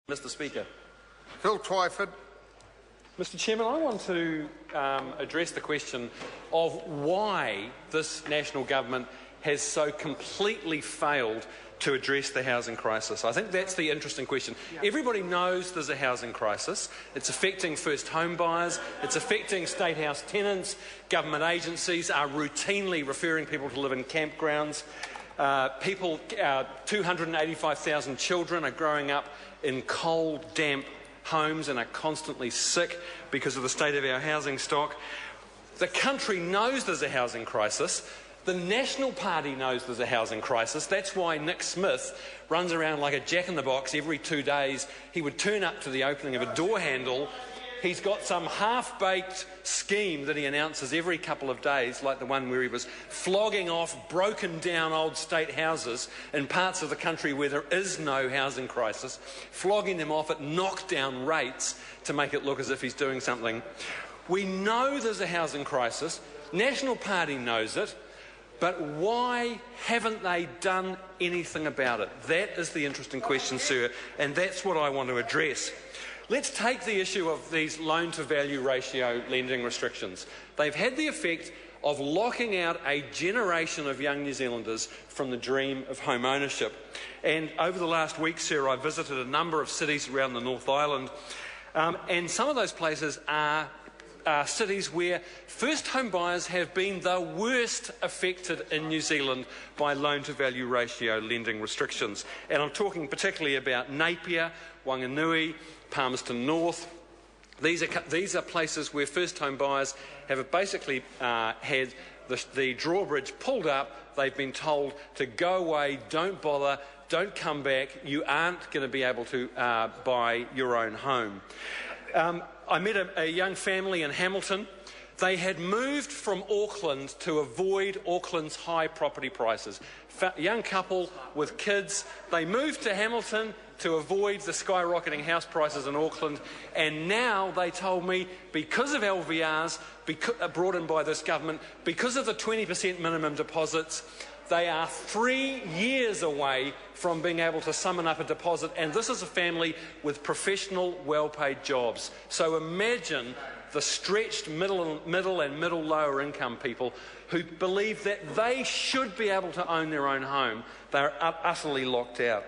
Mr. Speaker. Phil Twyford. Mr. Chairman, I want to address the question of why this national government has so completely failed to address the housing crisis. I think that's the interesting question. Everybody knows there's a housing crisis. It's affecting first home buyers. It's affecting state house tenants. Government agencies are routinely referring people to live in campgrounds. 285,000 children are growing up in cold, damp homes and are constantly sick because of the state of our housing stock. The country knows there's a housing crisis. The National Party knows there's a housing crisis. That's why Nick Smith runs around like a jack-in-the-box every 2 days. He would turn up to the opening of a door handle. He's got some half-baked scheme that he announces every couple of days, like the one where he was flogging off broken-down old state houses in parts of the country where there is no housing crisis, flogging them off at knockdown rates to make it look as if he's doing something. We know there's a housing crisis. National Party knows it. But why haven't they done anything about it? That is the interesting question, sir, and that's what I want to address. Let's take the issue of these loan-to-value ratio lending restrictions. They've had the effect of locking out a generation of young New Zealanders from the dream of home ownership. And over the last week, sir, I visited a number of cities around the North Island, and some of those places are cities where first home buyers have been the worst affected in New Zealand by loan-to-value ratio lending restrictions. And I'm talking particularly about Napier, Wanganui, Palmerston North. These are places where first home buyers have basically had the drawbridge pulled up. They've been told to go away, don't bother, don't come back, you aren't going to be able to buy your own home. I met a young family in Hamilton. They had moved from Auckland to avoid Auckland's high property prices. Young couple with kids, they moved to Hamilton to avoid the skyrocketing house prices in Auckland, and now they told me because of LVRs brought in by this government, because of the 20% minimum deposits, they are 3 years away from being able to summon up a deposit, and this is a family with professional, well-paid jobs. So imagine the stretched middle and middle-lower income people who believe that they should be able to own their own home. They're utterly locked out.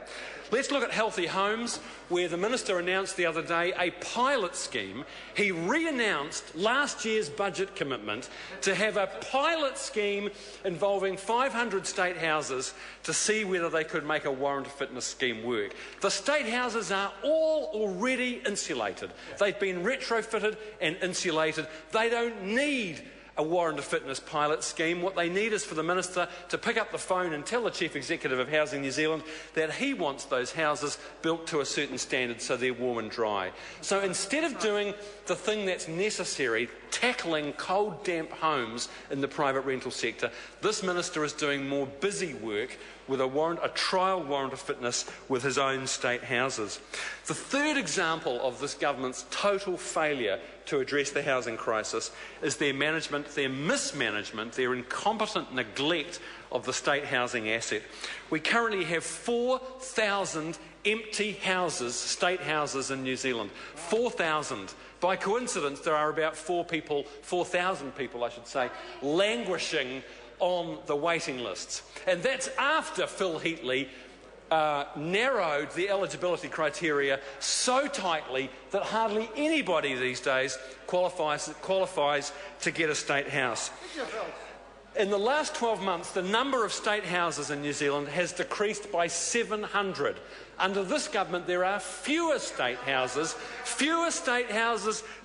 Let's look at Healthy Homes, where the Minister announced the other day a pilot scheme. He re-announced last year's budget commitment to have a pilot scheme involving 500 state houses to see whether they could make a warrant of fitness scheme work. The state houses are all already insulated. They've been retrofitted and insulated. They don't need a warrant of fitness pilot scheme. What they need is for the Minister to pick up the phone and tell the Chief Executive of Housing New Zealand that he wants those houses built to a certain standard so they're warm and dry. So instead of doing the thing that's necessary, tackling cold, damp homes in the private rental sector, this Minister is doing more busy work with a trial warrant of fitness with his own state houses. The third example of this government's total failure to address the housing crisis is their management, their mismanagement, their incompetent neglect of the state housing asset. We currently have 4,000 empty houses, state houses in New Zealand. 4,000. By coincidence, there are about 4,000 people, I should say, languishing on the waiting lists. And that's after Phil Heatley narrowed the eligibility criteria so tightly that hardly anybody these days qualifies to get a state house. In the last 12 months, the number of state houses in New Zealand has decreased by 700. Under this government, there are fewer state houses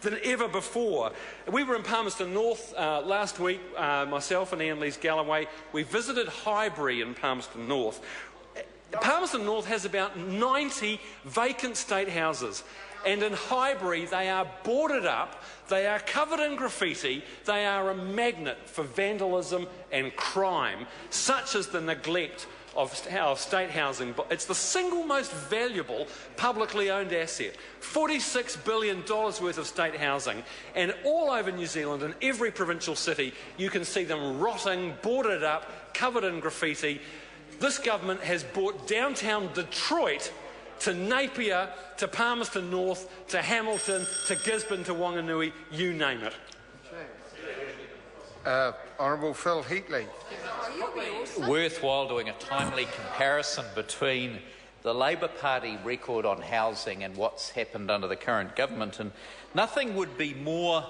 than ever before. We were in Palmerston North last week, myself and Ian Lees-Galloway. We visited Highbury in Palmerston North. Palmerston North has about 90 vacant state houses. And in Highbury, they are boarded up, they are covered in graffiti, they are a magnet for vandalism and crime, such as the neglect of state housing. It's the single most valuable publicly owned asset. $46 billion worth of state housing. And all over New Zealand, in every provincial city, you can see them rotting, boarded up, covered in graffiti. This government has bought downtown Detroit to Napier, to Palmerston North, to Hamilton, to Gisborne, to Wanganui, you name it. Honourable Phil Heatley. Worthwhile doing a timely comparison between the Labor Party record on housing and what's happened under the current government, and nothing would be more